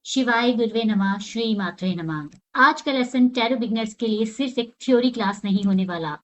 शिवाय गुरुवे नमः, श्री मात्रे नमः। आज का लेसन टैरो बिगनर्स के लिए सिर्फ एक थ्योरी क्लास नहीं होने वाला।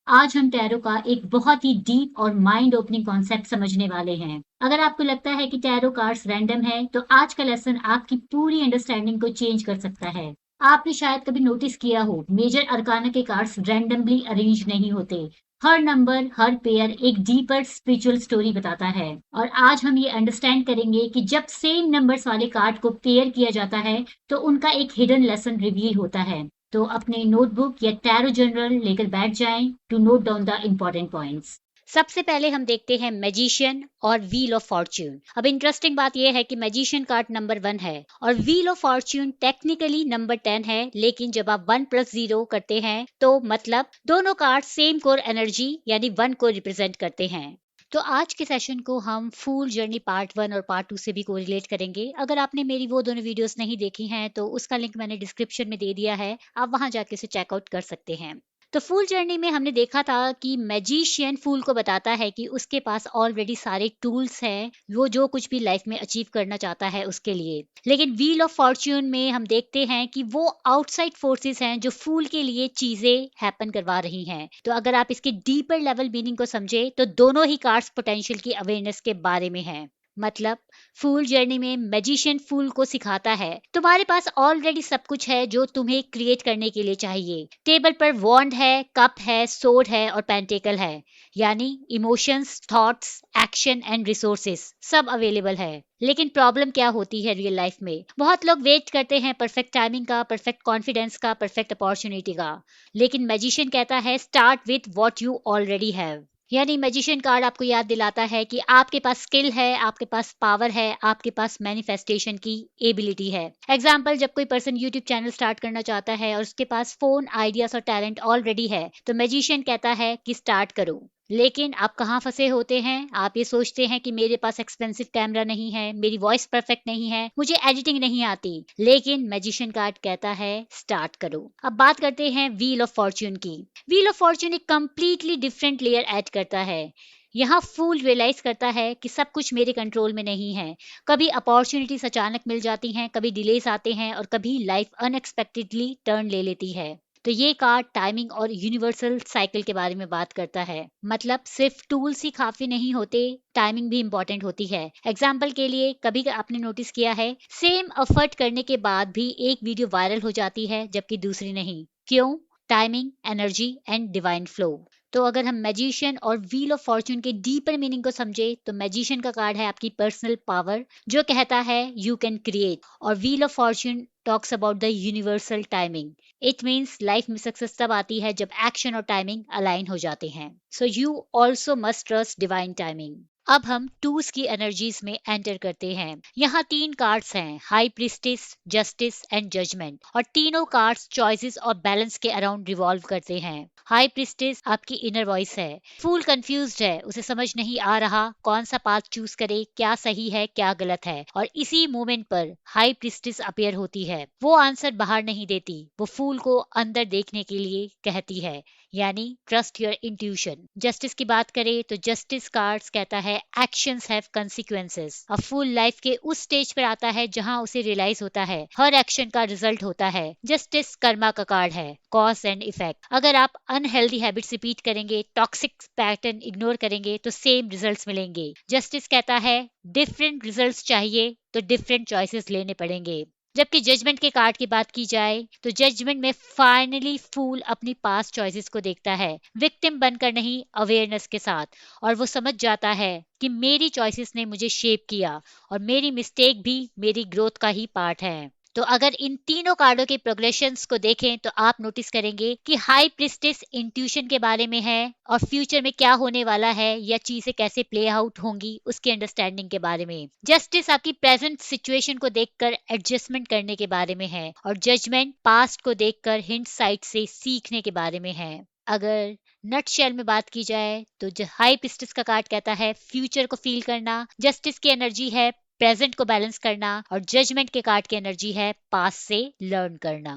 आज हम टैरो का एक बहुत ही डीप और माइंड ओपनिंग कॉन्सेप्ट समझने वाले हैं। अगर आपको लगता है कि टैरो कार्ड्स रैंडम है, तो आज का लेसन आपकी पूरी अंडरस्टैंडिंग को चेंज कर सकता है। आपने शायद कभी नोटिस किया हो, मेजर अरकाना के कार्ड्स रैंडमली अरेंज नहीं होते। हर नंबर, हर पेयर एक डीपर स्पिरिचुअल स्टोरी बताता है। और आज हम ये अंडरस्टैंड करेंगे कि जब सेम नंबर्स वाले कार्ड को पेयर किया जाता है, तो उनका एक हिडन लेसन रिवील होता है। तो अपने नोटबुक या टैरो जर्नल लेकर बैठ जाएं to note down the important points. सबसे पहले हम देखते हैं मैजिशियन और व्हील ऑफ फॉर्च्यून। अब इंटरेस्टिंग बात यह है कि मैजिशियन कार्ड नंबर 1 है और wheel of Fortune technically number 10 है, लेकिन जब आप 1+0 करते हैं तो मतलब दोनों कार्ड सेम कोर एनर्जी यानी 1 को रिप्रेजेंट करते हैं। तो आज के सेशन को हम फूल जर्नी पार्ट 1 और पार्ट 2 से भी कोरिलेट करेंगे। अगर आपने मेरी वो दोनों वीडियोस नहीं देखी हैं तो उसका लिंक मैंने डिस्क्रिप्शन में दे दिया है, आप वहां जाके उसे चेकआउट कर सकते हैं। तो फूल जर्नी में हमने देखा था कि मैजिशियन फूल को बताता है कि उसके पास ऑलरेडी सारे टूल्स हैं, वो जो कुछ भी लाइफ में अचीव करना चाहता है उसके लिए। लेकिन व्हील ऑफ फॉर्च्यून में हम देखते हैं कि वो आउटसाइड फोर्सेस हैं जो फूल के लिए चीजें हैपन करवा रही हैं। तो अगर आप इसके डीपर लेवल मीनिंग को समझे तो दोनों ही कार्ड्स पोटेंशियल की अवेयरनेस के बारे में हैं। मतलब फूल जर्नी में मैजिशियन फूल को सिखाता है तुम्हारे पास ऑलरेडी सब कुछ है जो तुम्हें क्रिएट करने के लिए चाहिए। टेबल पर वॉन्ड है, कप है, सोर्ड है और पेंटिकल है, यानी emotions, thoughts, action and resources सब अवेलेबल है। लेकिन प्रॉब्लम क्या होती है रियल लाइफ में? बहुत लोग वेट करते हैं परफेक्ट टाइमिंग का, परफेक्ट कॉन्फिडेंस का, परफेक्ट अपॉर्चुनिटी का। लेकिन मैजिशियन कहता है start with what you already have. यानी मैजिशियन कार्ड आपको याद दिलाता है कि आपके पास स्किल है, आपके पास पावर है, आपके पास मैनिफेस्टेशन की एबिलिटी है। एग्जाम्पल, जब कोई पर्सन यूट्यूब चैनल स्टार्ट करना चाहता है और उसके पास फोन, आइडियाज और टैलेंट ऑलरेडी है, तो मैजिशियन कहता है कि स्टार्ट करो। लेकिन आप कहाँ फंसे होते हैं? आप ये सोचते हैं कि मेरे पास एक्सपेंसिव कैमरा नहीं है, मेरी वॉइस परफेक्ट नहीं है, मुझे एडिटिंग नहीं आती। लेकिन मैजिशियन कार्ड कहता है स्टार्ट करो। अब बात करते हैं व्हील ऑफ फॉर्च्यून की। व्हील ऑफ फॉर्च्यून एक कंप्लीटली डिफरेंट लेयर ऐड करता है। यहाँ फूल रियलाइज करता है कि सब कुछ मेरे कंट्रोल में नहीं है। कभी अपॉर्चुनिटीज अचानक मिल जाती हैं, कभी डिलेस आते हैं और कभी लाइफ अनएक्सपेक्टेडली टर्न ले लेती है। तो ये कार्ड टाइमिंग और यूनिवर्सल साइकिल के बारे में बात करता है। मतलब सिर्फ टूल्स ही काफी नहीं होते, टाइमिंग भी इंपॉर्टेंट होती है। एग्जाम्पल के लिए, कभी आपने नोटिस किया है सेम एफर्ट करने के बाद भी एक वीडियो वायरल हो जाती है जबकि दूसरी नहीं? क्यों? Timing, energy and divine flow. तो अगर हम मैजिशियन और व्हील ऑफ फॉर्च्यून के डीपर मीनिंग को समझे तो मैजिशियन का कार्ड है आपकी पर्सनल पावर, जो कहता है यू कैन क्रिएट। और wheel of Fortune talks about the universal timing. It means life में सक्सेस तब आती है जब एक्शन और टाइमिंग अलाइन हो जाते हैं। So you also must trust divine timing. अब हम टूल्स की एनर्जीज में एंटर करते हैं। यहाँ 3 कार्ड्स हैं, high priestess, justice and judgement, और तीनों कार्ड्स चॉइसेस और बैलेंस के अराउंड रिवॉल्व करते हैं। हाई प्रीस्टिस आपकी इनर वॉइस है। फूल कंफ्यूज्ड है, उसे समझ नहीं आ रहा कौन सा पाथ चूज करे, क्या सही है क्या गलत है। और इसी मोमेंट पर हाई प्रीस्टिस अपीयर होती है। वो आंसर बाहर नहीं देती, वो फूल को अंदर देखने के लिए कहती है, यानी ट्रस्ट योर इंट्यूशन। जस्टिस की बात करें तो जस्टिस कार्ड्स कहता है एक्शंस हैव कंसिक्वेंसेस। अब फुल लाइफ के उस स्टेज पर आता है जहां उसे रियलाइज होता है हर एक्शन का रिजल्ट होता है। जस्टिस कर्मा का कार्ड है, कॉज एंड इफेक्ट। अगर आप अनहेल्दी हैबिट्स रिपीट करेंगे, टॉक्सिक पैटर्न इग्नोर करेंगे तो सेम रिजल्ट्स मिलेंगे। जस्टिस कहता है डिफरेंट रिजल्ट्स चाहिए तो डिफरेंट चॉइसेस लेने पड़ेंगे। जबकि जजमेंट के कार्ड की बात की जाए तो जजमेंट में फाइनली फूल अपनी पास्ट चॉइसेस को देखता है, विक्टिम बनकर नहीं, अवेयरनेस के साथ। और वो समझ जाता है कि मेरी चॉइसेस ने मुझे शेप किया और मेरी मिस्टेक भी मेरी ग्रोथ का ही पार्ट है। तो अगर इन तीनों कार्डों के प्रोग्रेशंस को देखें तो आप नोटिस करेंगे कि हाई प्रिस्टिस इंट्यूशन के बारे में है और फ्यूचर में क्या होने वाला है या चीजें कैसे प्ले आउट होंगी उसकी अंडरस्टैंडिंग के बारे में। जस्टिस आपकी प्रेजेंट सिचुएशन को देखकर एडजस्टमेंट करने के बारे में है और जजमेंट पास्ट को देखकर हिंट साइट से सीखने के बारे में है। अगर नट शेल में बात की जाए तो हाई प्रिस्टिस का कार्ड कहता है फ्यूचर को फील करना, जस्टिस की एनर्जी है प्रेजेंट को बैलेंस करना और जजमेंट के कार्ड की एनर्जी है पास से लर्न करना।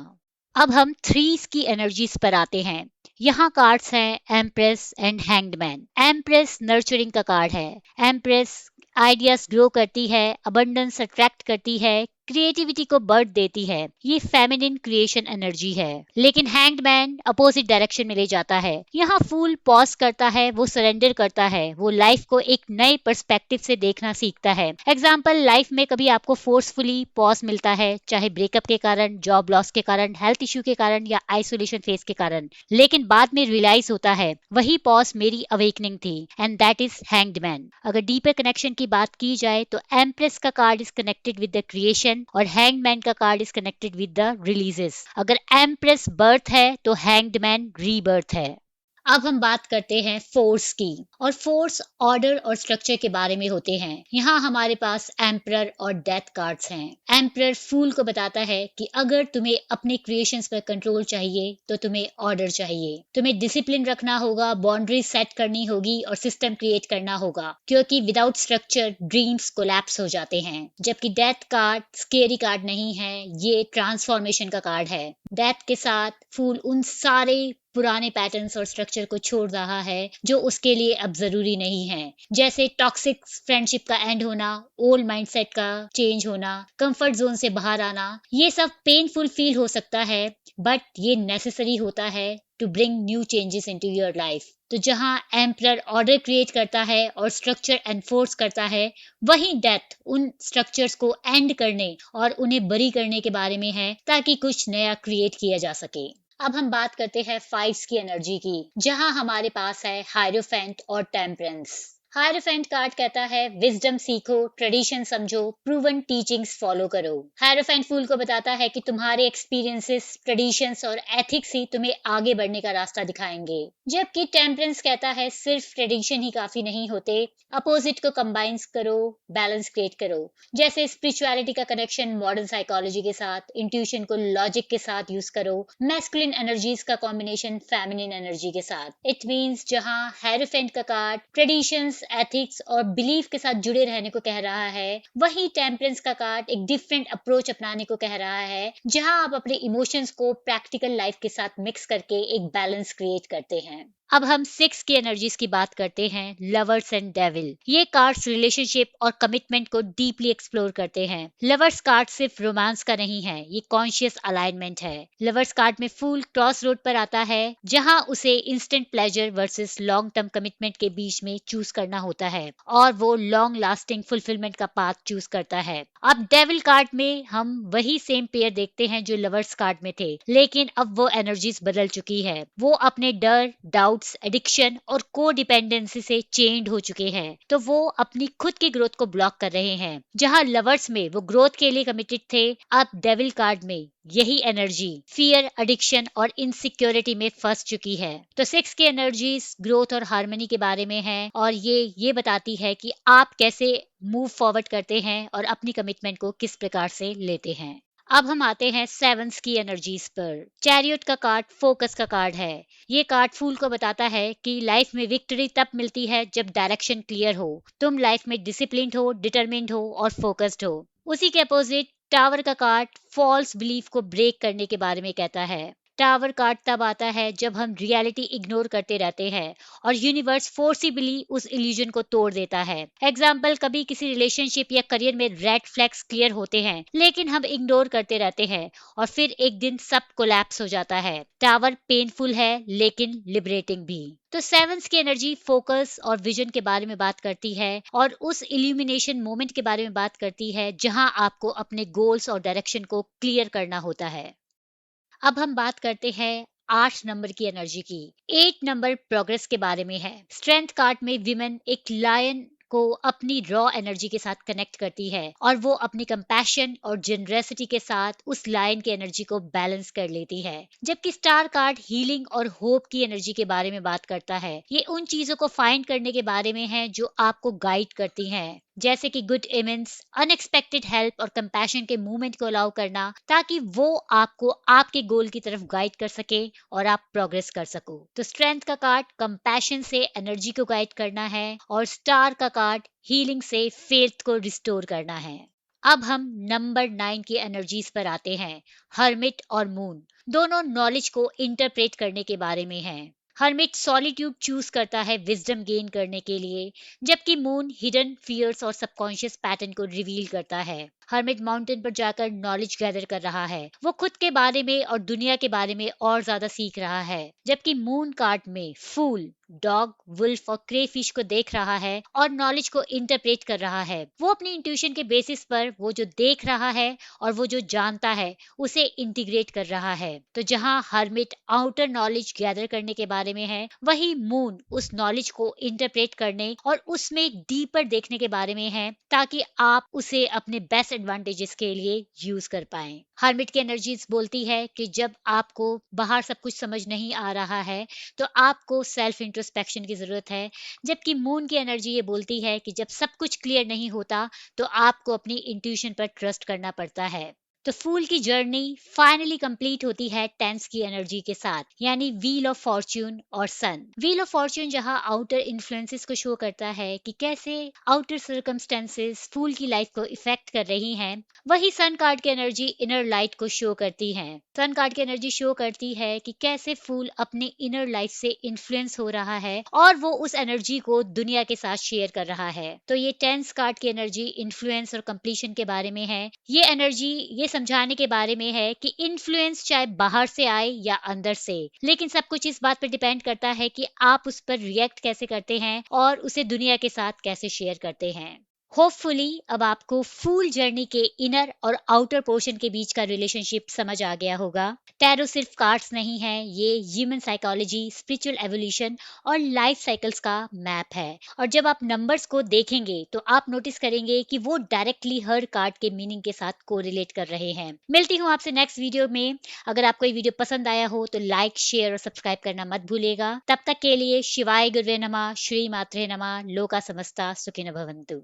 अब हम थ्रीज की एनर्जीज पर आते हैं। यहाँ कार्ड्स हैं एम्प्रेस एंड हैंग्डमैन। एम्प्रेस नर्चरिंग का कार्ड है। एम्प्रेस आइडियाज ग्रो करती है, अबंडेंस अट्रैक्ट करती है, क्रिएटिविटी को बर्थ देती है। ये फेमिनिन क्रिएशन एनर्जी है। लेकिन हैंग्ड मैन अपोजिट डायरेक्शन में ले जाता है। यहाँ फूल पॉज करता है, वो सरेंडर करता है, वो लाइफ को एक नए पर्सपेक्टिव से देखना सीखता है। एग्जाम्पल, लाइफ में कभी आपको फोर्सफुली पॉज मिलता है, चाहे ब्रेकअप के कारण, जॉब लॉस के कारण, हेल्थ इश्यू के कारण या आइसोलेशन फेज के कारण, लेकिन बाद में रियलाइज होता है वही पॉज मेरी अवेकनिंग थी, and that is hanged man. अगर डीपर कनेक्शन की बात की जाए तो एम्प्रेस का card is connected with the creation और हैंग्ड मैन का card is connected with the releases. अगर एम्प्रेस बर्थ है तो हैंग्ड मैन रीबर्थ है। अब हम बात करते हैं फोर्स की, और फोर्स ऑर्डर और स्ट्रक्चर के बारे में होते हैं। यहाँ हमारे पास एम्परर और डेथ कार्ड्स हैं। एम्परर फूल को बताता है कि अगर तुम्हें अपने क्रिएशंस पर कंट्रोल चाहिए तो तुम्हें ऑर्डर चाहिए, तुम्हें डिसिप्लिन रखना होगा, बाउंड्रीज सेट करनी होगी और सिस्टम क्रिएट करना होगा, क्योंकि विदाउट स्ट्रक्चर ड्रीम्स कोलैप्स हो जाते हैं। जबकि डेथ कार्ड स्केरी कार्ड नहीं है, ये ट्रांसफॉर्मेशन का कार्ड है। डेथ के साथ फूल उन सारे पुराने पैटर्न्स और स्ट्रक्चर को छोड़ रहा है जो उसके लिए अब जरूरी नहीं है, जैसे टॉक्सिक फ्रेंडशिप का एंड होना, ओल्ड माइंडसेट का चेंज होना, कंफर्ट जोन से बाहर आना। ये सब पेनफुल फील हो सकता है, बट ये नेसेसरी होता है to bring new changes into your life. तो जहां एम्परर ऑर्डर क्रिएट करता है और स्ट्रक्चर एनफोर्स करता है, वहीं डेथ उन स्ट्रक्चर्स को एंड करने और उन्हें बरी करने के बारे में है, ताकि कुछ नया क्रिएट किया जा सके। अब हम बात करते हैं फाइव्स की एनर्जी की, जहां हमारे पास है हायरोफेंट और टेम्परेंस। हायरोफेंट कार्ड कहता है विजडम सीखो, ट्रेडिशन समझो, प्रूवन टीचिंग्स फॉलो करो। हायरोफेंट फूल को बताता है कि तुम्हारे एक्सपीरियंसेस, ट्रेडिशंस और एथिक्स ही तुम्हें आगे बढ़ने का रास्ता दिखाएंगे। जबकि टेम्परेंस कहता है सिर्फ ट्रेडिशन ही काफी नहीं होते, अपोजिट को कंबाइंस करो, बैलेंस क्रिएट करो। जैसे स्पिरिचुअलिटी का कनेक्शन मॉडर्न साइकोलॉजी के साथ, इंट्यूशन को लॉजिक के साथ यूज करो, मैस्कुलिन एनर्जीज का कॉम्बिनेशन फेमिनिन एनर्जी के साथ। इट मींस जहां हायरोफेंट का कार्ड ट्रेडिशंस, एथिक्स और बिलीफ के साथ जुड़े रहने को कह रहा है, वहीं टेम्परेंस का कार्ड एक डिफरेंट अप्रोच अपनाने को कह रहा है, जहां आप अपने इमोशंस को प्रैक्टिकल लाइफ के साथ मिक्स करके एक बैलेंस क्रिएट करते हैं। अब हम सिक्स की एनर्जीज की बात करते हैं, लवर्स एंड डेविल। ये कार्ड्स रिलेशनशिप और कमिटमेंट को डीपली एक्सप्लोर करते हैं। लवर्स कार्ड सिर्फ रोमांस का नहीं है, ये कॉन्शियस अलाइनमेंट है। लवर्स कार्ड में फूल क्रॉस रोड पर आता है, जहां उसे instant pleasure versus long term commitment के बीच में चूज करना होता है, और वो लॉन्ग लास्टिंग फुलफिलमेंट का पाथ चूज करता है। अब डेविल कार्ड में हम वही सेम पेयर देखते हैं जो लवर्स कार्ड में थे, लेकिन अब वो एनर्जीज बदल चुकी है। वो अपने डर, डाउट, एडिक्शन और को डिपेंडेंसी से चेंड हो चुके हैं, तो वो अपनी खुद की ग्रोथ को ब्लॉक कर रहे हैं। जहां लवर्स में वो ग्रोथ के लिए कमिटेड थे, अब डेविल कार्ड में यही एनर्जी फियर, एडिक्शन और इनसिक्योरिटी में फंस चुकी है। तो सिक्स की एनर्जीज ग्रोथ और हार्मनी के बारे में है, और ये बताती है कि आप कैसे मूव फॉरवर्ड करते हैं और अपनी कमिटमेंट को किस प्रकार से लेते हैं। अब हम आते हैं सेवंस की एनर्जीज पर। चैरियट का कार्ड फोकस का कार्ड है। ये कार्ड फूल को बताता है कि लाइफ में विक्ट्री तब मिलती है जब डायरेक्शन क्लियर हो, तुम लाइफ में डिसिप्लिन्ड हो, डिटरमिन्ड हो और फोकस्ड हो। उसी के अपोजिट टावर का कार्ड फॉल्स बिलीफ को ब्रेक करने के बारे में कहता है। टावर कार्ड तब आता है जब हम रियलिटी इग्नोर करते रहते हैं और यूनिवर्स फोर्सिबली उस इल्यूजन को तोड़ देता है। एग्जाम्पल, कभी किसी रिलेशनशिप या करियर में रेड फ्लैग्स क्लियर होते हैं, लेकिन हम इग्नोर करते रहते हैं और फिर एक दिन सब कोलैप्स हो जाता है। टावर पेनफुल है लेकिन लिबरेटिंग भी। तो सेवंस की एनर्जी फोकस और विजन के बारे में बात करती है, और उस इल्यूमिनेशन मोमेंट के बारे में बात करती है जहां आपको अपने गोल्स और डायरेक्शन को क्लियर करना होता है। अब हम बात करते हैं 8 नंबर की एनर्जी की। 8 नंबर प्रोग्रेस के बारे में है। स्ट्रेंथ कार्ड में विमेन एक लायन को अपनी रॉ एनर्जी के साथ कनेक्ट करती है, और वो अपनी कंपैशन और जनरसिटी के साथ उस लायन की एनर्जी को बैलेंस कर लेती है। जबकि स्टार कार्ड हीलिंग और होप की एनर्जी के बारे में बात करता है। ये उन चीजों को फाइंड करने के बारे में है जो आपको गाइड करती हैं, जैसे कि गुड इवेंट्स, अनएक्सपेक्टेड हेल्प और कंपैशन के मूवमेंट को अलाउ करना, ताकि वो आपको आपके गोल की तरफ गाइड कर सके और आप प्रोग्रेस कर सको। तो स्ट्रेंथ का कार्ड कंपैशन से एनर्जी को गाइड करना है, और स्टार का कार्ड हीलिंग से फेथ को रिस्टोर करना है। अब हम नंबर 9 की एनर्जीज पर आते हैं। हर्मिट और मून दोनों नॉलेज को इंटरप्रेट करने के बारे में हैं। हर्मिट सॉलिट्यूड चूज करता है विजडम गेन करने के लिए, जबकि मून हिडन फियर्स और सबकॉन्शियस पैटर्न को रिवील करता है। हर्मिट माउंटेन पर जाकर नॉलेज गैदर कर रहा है। वो खुद के बारे में और दुनिया के बारे में और ज्यादा सीख रहा है। जबकि मून कार्ड में फूल डॉग, वुल्फ और क्रेफिश को देख रहा है और नॉलेज को इंटरप्रेट कर रहा है। वो अपनी इंट्यूशन के बेसिस पर वो जो देख रहा है और वो जो जानता है उसे इंटीग्रेट कर रहा है। तो जहाँ हर्मिट आउटर नॉलेज गैदर करने के बारे में है, वही मून उस नॉलेज को इंटरप्रेट करने और उसमें डीपर देखने के बारे में है, ताकि आप उसे अपने बेस्ट एडवांटेजेस के लिए यूज कर पाएं। हर्मिट की एनर्जीज बोलती है कि जब आपको बाहर सब कुछ समझ नहीं आ रहा है तो आपको सेल्फ इंट्रोस्पेक्शन की जरूरत है। जबकि मून की एनर्जी ये बोलती है कि जब सब कुछ क्लियर नहीं होता तो आपको अपनी इंट्यूशन पर ट्रस्ट करना पड़ता है। तो फूल की जर्नी फाइनली कंप्लीट होती है टेंस की एनर्जी के साथ, यानी व्हील ऑफ फॉर्च्यून और सन। व्हील ऑफ फॉर्च्यून जहां आउटर इन्फ्लुएंसेस को शो करता है कि कैसे आउटर सर्कमस्टेंसेस फूल की लाइफ को इफेक्ट कर रही हैं, वही सन कार्ड की एनर्जी इनर लाइट को शो करती है। सन कार्ड की एनर्जी शो करती है कि कैसे फूल अपने इनर लाइफ से इन्फ्लुएंस हो रहा है और वो उस एनर्जी को दुनिया के साथ शेयर कर रहा है। तो ये टेंस कार्ड की एनर्जी इन्फ्लुएंस और कंप्लीशन के बारे में है। ये एनर्जी ये समझाने के बारे में है कि इन्फ्लुएंस चाहे बाहर से आए या अंदर से, लेकिन सब कुछ इस बात पर डिपेंड करता है कि आप उस पर रिएक्ट कैसे करते हैं और उसे दुनिया के साथ कैसे शेयर करते हैं। होपफुली अब आपको फूल जर्नी के इनर और आउटर पोर्शन के बीच का रिलेशनशिप समझ आ गया होगा। टैरो सिर्फ कार्ड्स नहीं है, ये ह्यूमन साइकोलॉजी, स्पिरिचुअल एवोल्यूशन और लाइफ साइकिल्स का मैप है। और जब आप नंबर्स को देखेंगे तो आप नोटिस करेंगे कि वो डायरेक्टली हर कार्ड के मीनिंग के साथ कोरिलेट कर रहे हैं। मिलती हूँ आपसे नेक्स्ट वीडियो में। अगर आपको ये वीडियो पसंद आया हो तो लाइक, शेयर और सब्सक्राइब करना मत भूलिएगा। तब तक के लिए शिवाय गुरुवे नमः, श्री मात्रे नमः, लोका समस्ता सुखिनो भवन्तु।